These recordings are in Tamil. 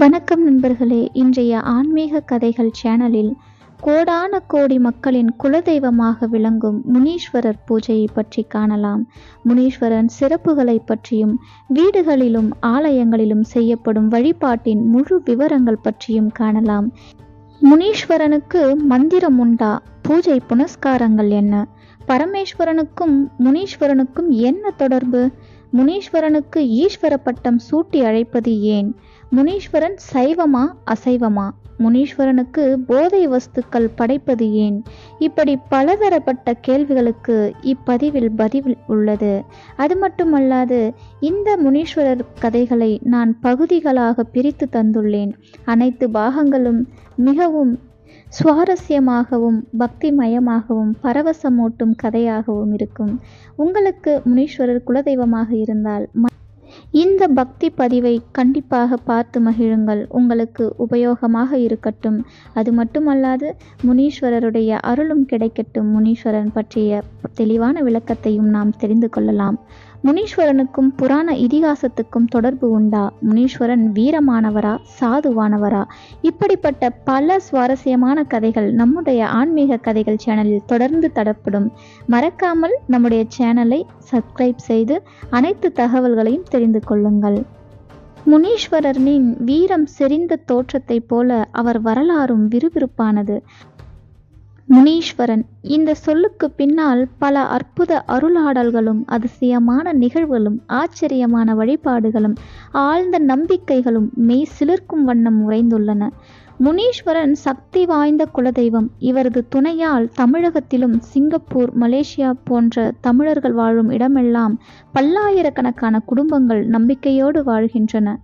வணக்கம் நண்பர்களே. இன்றைய ஆன்மீக கதைகள் சேனலில் கோடான கோடி மக்களின் குலதெய்வமாக விளங்கும் முனீஸ்வரர் பூஜையை பற்றி காணலாம். முனீஸ்வரன் சிறப்புகளை பற்றியும் வீடுகளிலும் ஆலயங்களிலும் செய்யப்படும் வழிபாட்டின் முழு விவரங்கள் பற்றியும் காணலாம். முனீஸ்வரனுக்கு மந்திரம் உண்டா? பூஜை புனஸ்காரங்கள் என்ன? பரமேஸ்வரனுக்கும் முனீஸ்வரனுக்கும் என்ன தொடர்பு? முனீஸ்வரனுக்கு ஈஸ்வர பட்டம் சூட்டி அழைப்பது ஏன்? முனீஸ்வரன் சைவமா அசைவமா? முனீஸ்வரனுக்கு போதை வஸ்துக்கள் படைப்பது ஏன்? இப்படி பலதரப்பட்ட கேள்விகளுக்கு இப்பதிவில் பதில் உள்ளது. அது மட்டுமல்லாது, இந்த முனீஸ்வரர் கதைகளை நான் பகுதிகளாக பிரித்து தந்துள்ளேன். அனைத்து பாகங்களும் மிகவும் சுவாரஸ்யமாகவும் பக்திமயமாகவும் பரவசமூட்டும் கதையாகவும் இருக்கும். உங்களுக்கு முனீஸ்வரர் குலதெய்வமாக இருந்தால் இந்த பக்தி பதிவை கண்டிப்பாக பார்த்து மகிழுங்கள். உங்களுக்கு உபயோகமாக இருக்கட்டும். அது மட்டுமல்லாது, முனீஸ்வரருடைய அருளும் கிடைக்கட்டும். முனீஸ்வரன் பற்றிய தெளிவான விளக்கத்தையும் நாம் தெரிந்து கொள்ளலாம். முனீஸ்வரனுக்கும் புராண இதிகாசத்துக்கும் தொடர்பு உண்டா? முனீஸ்வரன் வீரமானவரா சாதுவானவரா? இப்படிப்பட்ட பல சுவாரஸ்யமான கதைகள் நம்முடைய ஆன்மீக கதைகள் சேனலில் தொடர்ந்து தரப்படும். மறக்காமல் நம்முடைய சேனலை சப்ஸ்கிரைப் செய்து அனைத்து தகவல்களையும் தெரிந்து கொள்ளுங்கள். முனீஸ்வரனின் வீரம் செறிந்த தோற்றத்தை போல அவர் வரலாறும் விறுவிறுப்பானது. முனீஸ்வரன் இந்த சொல்லுக்கு பின்னால் பல அற்புத அருளாடல்களும் அதிசயமான நிகழ்வுகளும் ஆச்சரியமான வழிபாடுகளும் ஆழ்ந்த நம்பிக்கைகளும் மெய் சிலிர்க்கும் வண்ணம் உறைந்துள்ளன. முனீஸ்வரன் சக்தி வாய்ந்த குலதெய்வம். இவரது துணையால் தமிழகத்திலும் சிங்கப்பூர், மலேசியா போன்ற தமிழர்கள் வாழும் இடமெல்லாம் பல்லாயிரக்கணக்கான குடும்பங்கள் நம்பிக்கையோடு வாழ்கின்றன.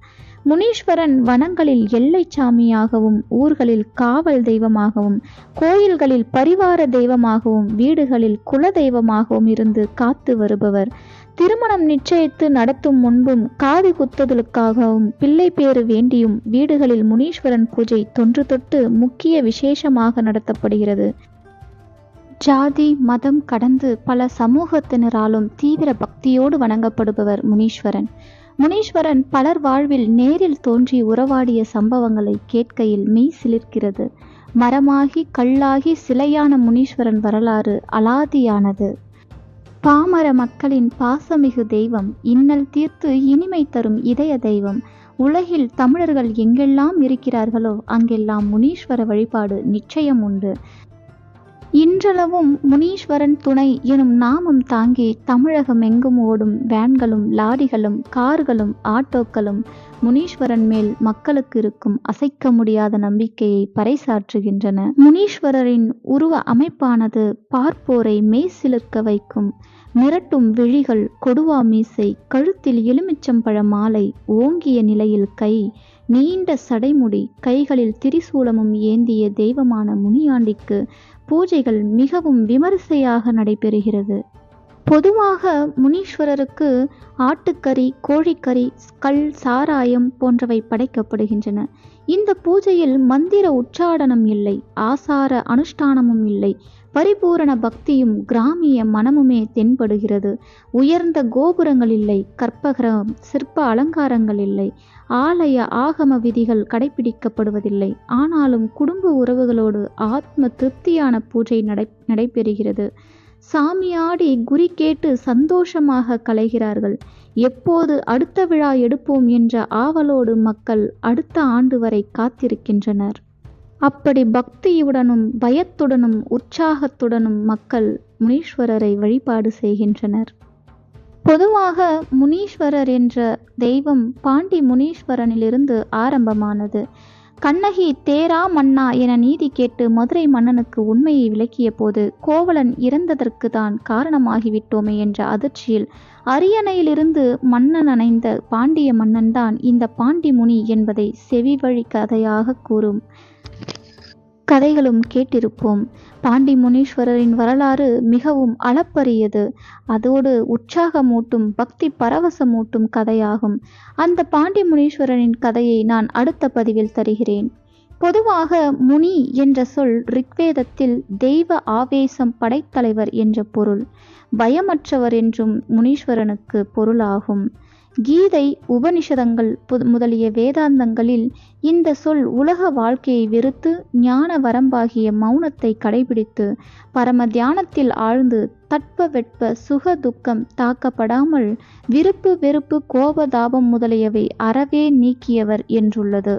முனீஸ்வரன் வனங்களில் எல்லை சாமியாகவும், ஊர்களில் காவல் தெய்வமாகவும், கோயில்களில் பரிவார தெய்வமாகவும், வீடுகளில் குல தெய்வமாகவும் இருந்து காத்து வருபவர். திருமணம் நிச்சயித்து நடத்தும் முன்பும், காது குத்துதலுக்காகவும், பிள்ளை பேறு வேண்டியும் வீடுகளில் முனீஸ்வரன் பூஜை தொன்று தொட்டு முக்கிய விசேஷமாக நடத்தப்படுகிறது. ஜாதி மதம் கடந்து பல சமூகத்தினராலும் தீவிர பக்தியோடு வணங்கப்படுபவர் முனீஸ்வரன். முனீஸ்வரன் பலர் வாழ்வில் நேரில் தோன்றி உறவாடிய சம்பவங்களை கேட்கையில் மெய் சிலிர்க்கிறது. மரமாகி கல்லாகி சிலையான முனீஸ்வரன் வரலாறு அலாதியானது. பாமர மக்களின் பாசமிகு தெய்வம், இன்னல் தீர்த்து இனிமை தரும் இதய தெய்வம். உலகில் தமிழர்கள் எங்கெல்லாம் இருக்கிறார்களோ அங்கெல்லாம் முனீஸ்வர வழிபாடு நிச்சயம் உண்டு. இன்றளவும் முனீஸ்வரன் துணை எனும் நாமம் தாங்கி தமிழகம் எங்கும் ஓடும் வேன்களும் லாரிகளும் கார்களும் ஆட்டோக்களும் முனீஸ்வரன் மேல் மக்களுக்கு இருக்கும் அசைக்க முடியாத நம்பிக்கையை பறைசாற்றுகின்றன. முனீஸ்வரரின் உருவ அமைப்பானது பார்ப்போரை மெய் சிலிர்க்க வைக்கும். மிரட்டும் விழிகள், கொடுவா மீசை, கழுத்தில் எலுமிச்சம்பழ மாலை, ஓங்கிய நிலையில் கை, நீண்ட சடைமுடி, கைகளில் திரிசூலமும் ஏந்திய தெய்வமான முனியாண்டிக்கு பூஜைகள் மிகவும் விமரிசையாக நடைபெறுகிறது. பொதுவாக முனீஸ்வரருக்கு ஆட்டுக்கறி, கோழிக்கறி, கல், சாராயம் போன்றவை படைக்கப்படுகின்றன. இந்த பூஜையில் மந்திர உச்சாடனம் இல்லை, ஆசார அனுஷ்டானமும் இல்லை. பரிபூரண பக்தியும் கிராமிய மனமுமே தென்படுகிறது. உயர்ந்த கோபுரங்கள் இல்லை, கற்பகிரம், சிற்ப அலங்காரங்கள் இல்லை, ஆலய ஆகம விதிகள் கடைபிடிக்கப்படுவதில்லை. ஆனாலும் குடும்ப உறவுகளோடு ஆத்ம திருப்தியான பூஜை நடைபெறுகிறது. சாமியாடி குறி கேட்டு சந்தோஷமாக கலைகிறார்கள். எப்போது அடுத்த விழா எடுப்போம் என்ற ஆவலோடு மக்கள் அடுத்த ஆண்டு வரை காத்திருக்கின்றனர். அப்படி பக்தியுடனும் பயத்துடனும் உற்சாகத்துடனும் மக்கள் முனீஸ்வரரை வழிபாடு செய்கின்றனர். பொதுவாக முனீஸ்வரர் என்ற தெய்வம் பாண்டி முனீஸ்வரனிலிருந்து ஆரம்பமானது. கண்ணகி தேரா மன்னா என நீதி கேட்டு மதுரை மன்னனுக்கு உண்மையை விளக்கிய போது, கோவலன் இறந்ததற்கு தான் காரணமாகிவிட்டோமே என்ற அதிர்ச்சியில் அரியணையிலிருந்து மன்னன் அணைந்த பாண்டிய மன்னன்தான் இந்த பாண்டி முனி என்பதை செவிவழி கதையாக கூறும் கதைகளும் கேட்டிருப்போம். பாண்டி முனீஸ்வரரின் வரலாறு மிகவும் அளப்பரியது. அதோடு உற்சாகமூட்டும் பக்தி பரவசமூட்டும் கதையாகும். அந்த பாண்டி முனீஸ்வரரின் கதையை நான் அடுத்த பதிவில் தருகிறேன். பொதுவாக முனி என்ற சொல் ரிக்வேதத்தில் தெய்வ ஆவேசம் படைத்தலைவர் என்ற பொருள். பயமற்றவர் என்றும் முனீஸ்வரனுக்கு பொருளாகும். கீதை, உபனிஷதங்கள் முதலிய வேதாந்தங்களில் இந்த சொல் உலக வாழ்க்கையை வெறுத்து ஞான வரம்பாகிய மௌனத்தை கடைபிடித்து பரம தியானத்தில் ஆழ்ந்து தட்ப வெட்ப சுக துக்கம் தாக்கப்படாமல் விருப்பு வெறுப்பு கோப தாபம் முதலியவை அறவே நீக்கியவர் என்றுள்ளது.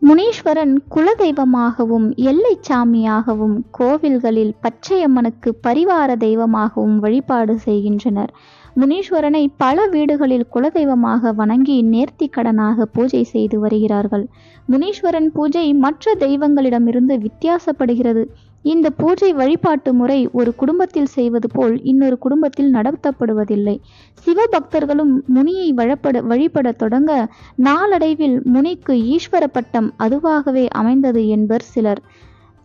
முனீஸ்வரன் குலதெய்வமாகவும் எல்லை சாமியாகவும் கோவில்களில் பச்சையம்மனுக்கு பரிவார தெய்வமாகவும் வழிபாடு செய்கின்றனர். முனீஸ்வரனை பல வீடுகளில் குலதெய்வமாக வணங்கி நேர்த்தி கடனாக பூஜை செய்து வருகிறார்கள். முனீஸ்வரன் பூஜை மற்ற தெய்வங்களிடமிருந்து வித்தியாசப்படுகிறது. இந்த பூஜை வழிபாட்டு முறை ஒரு குடும்பத்தில் செய்வது போல் இன்னொரு குடும்பத்தில் நடத்தப்படுவதில்லை. சிவபக்தர்களும் முனியை வழிபட தொடங்க நாளடைவில் முனிக்கு ஈஸ்வர பட்டம் அதுவாகவே அமைந்தது என்பர் சிலர்.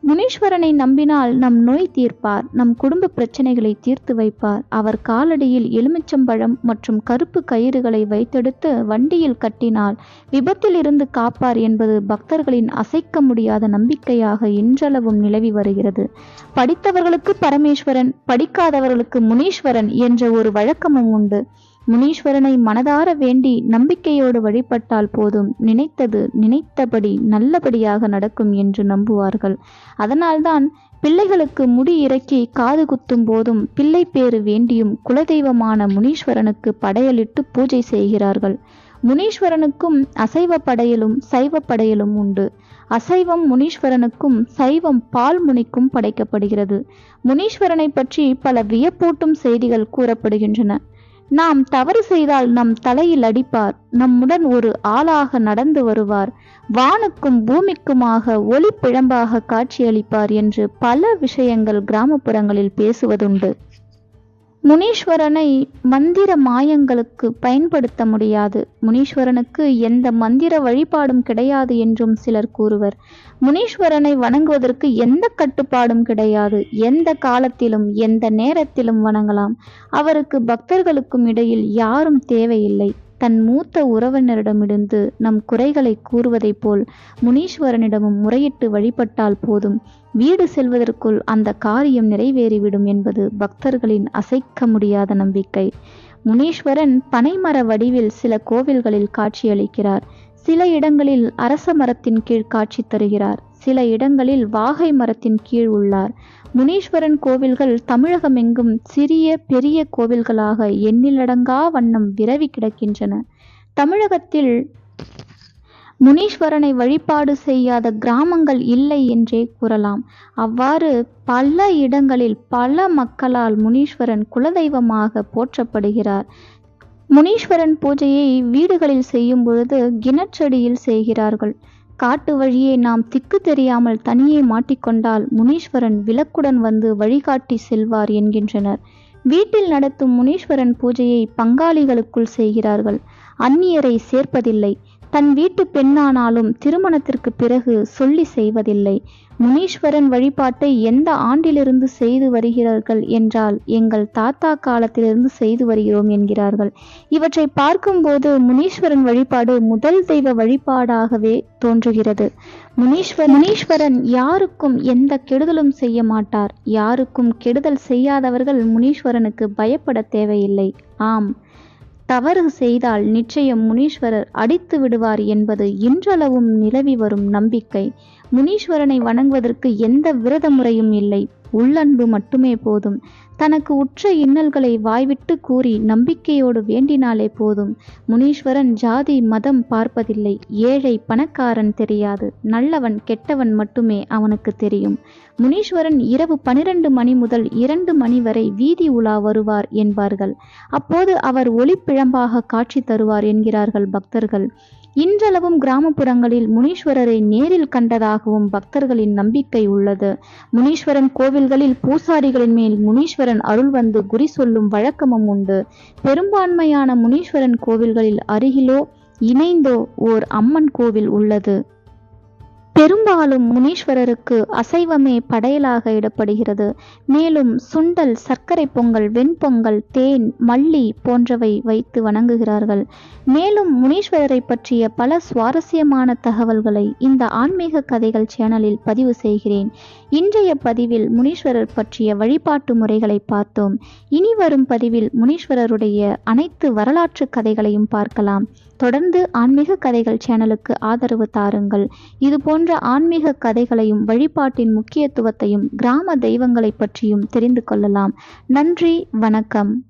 முனீஸ்வரனை நம்பினால் நம் நோய் தீர்ப்பார், நம் குடும்ப பிரச்சனைகளை தீர்த்து வைப்பார். அவர் காலடியில் எலுமிச்சம்பழம் மற்றும் கருப்பு கயிறுகளை வைத்தெடுத்து வண்டியில் கட்டினால் விபத்தில் இருந்து காப்பார் என்பது பக்தர்களின் அசைக்க முடியாத நம்பிக்கையாக இன்றளவும் நிலவி வருகிறது. படித்தவர்களுக்கு பரமேஸ்வரன், படிக்காதவர்களுக்கு முனீஸ்வரன் என்ற ஒரு வழக்கமும் உண்டு. முனீஸ்வரனை மனதார வேண்டி நம்பிக்கையோடு வழிபட்டால் போதும், நினைத்தது நினைத்தபடி நல்லபடியாக நடக்கும் என்று நம்புவார்கள். அதனால்தான் பிள்ளைகளுக்கு முடி இறக்கி காது குத்தும் போதும் பிள்ளை பேறு வேண்டியும் குலதெய்வமான முனீஸ்வரனுக்கு படையலிட்டு பூஜை செய்கிறார்கள். முனீஸ்வரனுக்கும் அசைவ படையலும் சைவ படையலும் உண்டு. அசைவம் முனீஸ்வரனுக்கும், சைவம் பால் முனிக்கும் படைக்கப்படுகிறது. முனீஸ்வரனை பற்றி பல வியப்பூட்டும் செய்திகள் கூறப்படுகின்றன. நாம் தவறு செய்தால் நம் தலையில் அடிப்பார், நம்முடன் ஒரு ஆளாக நடந்து வருவார், வானுக்கும் பூமிக்குமாக ஒளி பிழம்பாக காட்சியளிப்பார் என்று பல விஷயங்கள் கிராமப்புறங்களில் பேசுவதுண்டு. முனீஸ்வரனை மந்திர மாயங்களுக்கு பயன்படுத்த முடியாது. முனீஸ்வரனுக்கு எந்த மந்திர வழிபாடும் கிடையாது என்றும் சிலர் கூறுவர். முனீஸ்வரனை வணங்குவதற்கு எந்த கட்டுப்பாடும் கிடையாது. எந்த காலத்திலும் எந்த நேரத்திலும் வணங்கலாம். அவருக்கு பக்தர்களுக்கும் இடையில் யாரும் தேவையில்லை. தன் மூத்த உறவினரிடமிருந்து நம் குறைகளை கூறுவதைப் போல் முனீஸ்வரனிடமும் முறையிட்டு வழிபட்டால் போதும், வீடு செல்வதற்குள் அந்த காரியம் நிறைவேறிவிடும் என்பது பக்தர்களின் அசைக்க முடியாத நம்பிக்கை. முனீஸ்வரன் பனைமர வடிவில் சில கோவில்களில் காட்சியளிக்கிறார். சில இடங்களில் அரச மரத்தின் கீழ் காட்சி தருகிறார். சில இடங்களில் வாகை மரத்தின் கீழ் உள்ளார். முனீஸ்வரன் கோவில்கள் தமிழகமெங்கும் சிறிய பெரிய கோவில்களாக எண்ணிலடங்கா வண்ணம் விரவி கிடக்கின்றன. தமிழகத்தில் முனீஸ்வரனை வழிபாடு செய்யாத கிராமங்கள் இல்லை என்றே கூறலாம். அவ்வாறு பல இடங்களில் பல மக்களால் முனீஸ்வரன் குலதெய்வமாக போற்றப்படுகிறார். முனீஸ்வரன் பூஜையை வீடுகளில் செய்யும் பொழுது கிணற்றடியில் செய்கிறார்கள். காட்டு வழியே நாம் திக்கு தெரியாமல் தனியே மாட்டிக்கொண்டால் முனீஸ்வரன் விளக்குடன் வந்து வழிகாட்டி செல்வார் என்கின்றனர். வீட்டில் நடத்தும் முனீஸ்வரன் பூஜையை பங்காளிகளுக்குள் செய்கிறார்கள். அந்நியரை சேர்ப்பதில்லை. தன் வீட்டு பெண்ணானாலும் திருமணத்திற்கு பிறகு சொல்லி செய்வதில்லை. முனீஸ்வரன் வழிபாட்டை எந்த ஆண்டிலிருந்து செய்து வருகிறார்கள் என்றால், எங்கள் தாத்தா காலத்திலிருந்து செய்து வருகிறோம் என்கிறார்கள். இவற்றை பார்க்கும்போது முனீஸ்வரன் வழிபாடு முதல் தெய்வ வழிபாடாகவே தோன்றுகிறது. முனீஸ்வரன் யாருக்கும் எந்த கெடுதலும் செய்ய மாட்டார். யாருக்கும் கெடுதல் செய்யாதவர்கள் முனீஸ்வரனுக்கு பயப்பட தேவையில்லை. ஆம், தவறு செய்தால் நிச்சயம் முனீஸ்வரர் அடித்து விடுவார் என்பது இன்றளவும் நிலவி வரும் நம்பிக்கை. முனீஸ்வரனை வணங்குவதற்கு எந்த விரத முறையும் இல்லை. உள்ளன்பு மட்டுமே போதும். தனக்கு உற்ற இன்னல்களை வாய்விட்டு கூறி நம்பிக்கையோடு வேண்டினாலே போதும். முனீஸ்வரன் ஜாதி மதம் பார்ப்பதில்லை. ஏழை பணக்காரன் தெரியாது. நல்லவன் கெட்டவன் மட்டுமே அவனுக்கு தெரியும். முனீஸ்வரன் இரவு 12 மணி முதல் 2 மணி வரை வீதி உலா வருவார் என்பார்கள். அப்போது அவர் ஒளிப்பிழம்பாக காட்சி தருவார் என்கிறார்கள் பக்தர்கள். இன்றளவும் கிராமப்புறங்களில் முனீஸ்வரரை நேரில் கண்டதாகவும் பக்தர்களின் நம்பிக்கை உள்ளது. முனீஸ்வரன் கோவில்களில் பூசாரிகளின் மேல் முனீஸ்வரன் அருள் வந்து குறி சொல்லும் வழக்கமும் உண்டு. பெரும்பான்மையான முனீஸ்வரன் கோவில்களில் அருகிலோ இணைந்தோ ஓர் அம்மன் கோவில் உள்ளது. பெரும்பாலும் முனீஸ்வரருக்கு அசைவமே படையலாக இடப்படுகிறது. மேலும் சுண்டல், சர்க்கரை பொங்கல், வெண்பொங்கல், தேன், மல்லி போன்றவை வைத்து வணங்குகிறார்கள். மேலும் முனீஸ்வரரை பற்றிய பல சுவாரஸ்யமான தகவல்களை இந்த ஆன்மீக கதைகள் சேனலில் பதிவு செய்கிறேன். இன்றைய பதிவில் முனீஸ்வரர் பற்றிய வழிபாட்டு முறைகளை பார்த்தோம். இனி வரும் பதிவில் முனீஸ்வரருடைய அனைத்து வரலாற்று கதைகளையும் பார்க்கலாம். தொடர்ந்து ஆன்மீக கதைகள் சேனலுக்கு ஆதரவு தாருங்கள். இது போன்ற ஆன்மீக கதைகளையும் வழிபாட்டின் முக்கியத்துவத்தையும் கிராம தெய்வங்களை பற்றியும் தெரிந்து கொள்ளலாம். நன்றி, வணக்கம்.